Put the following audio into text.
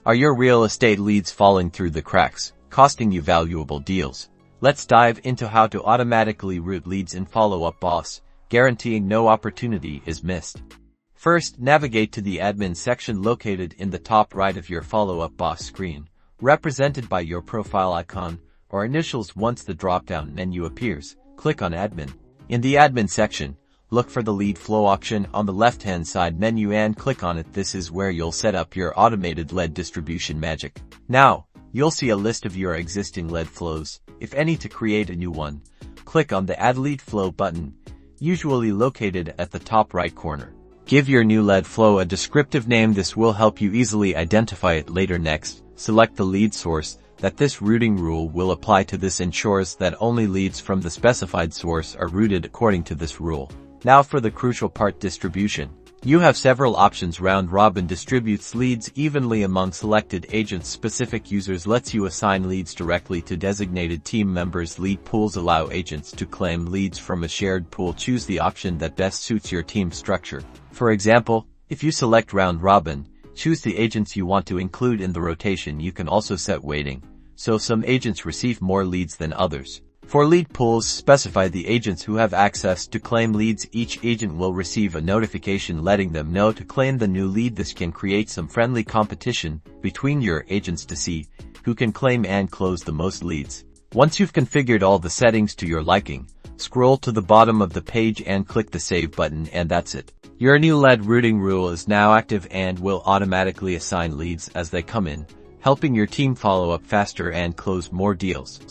Are your real estate leads falling through the cracks, costing you valuable deals? Let's dive into how to automatically route leads in Follow-Up Boss, guaranteeing no opportunity is missed. First, navigate to the admin section located in the top right of your Follow-Up Boss screen, represented by your profile icon or initials. Once the drop-down menu appears, click on Admin. In the Admin section, look for the Lead Flow option on the left-hand side menu and click on it. This is where you'll set up your automated lead distribution magic. Now, you'll see a list of your existing lead flows. If any, to create a new one, click on the Add Lead Flow button, usually located at the top right corner. Give your new lead flow a descriptive name. This will help you easily identify it later. Next, select the lead source that this routing rule will apply to. This ensures that only leads from the specified source are routed according to this rule. Now for the crucial part, distribution. You have several options. Round Robin distributes leads evenly among selected agents. Specific users lets you assign leads directly to designated team members. Lead pools allow agents to claim leads from a shared pool. Choose the option that best suits your team structure. For example, if you select Round Robin, choose the agents you want to include in the rotation. You can also set weighting, so some agents receive more leads than others. For lead pools, specify the agents who have access to claim leads. Each agent will receive a notification letting them know to claim the new lead. This can create some friendly competition between your agents to see who can claim and close the most leads. Once you've configured all the settings to your liking, scroll to the bottom of the page and click the Save button, and that's it. Your new lead routing rule is now active and will automatically assign leads as they come in, helping your team follow up faster and close more deals.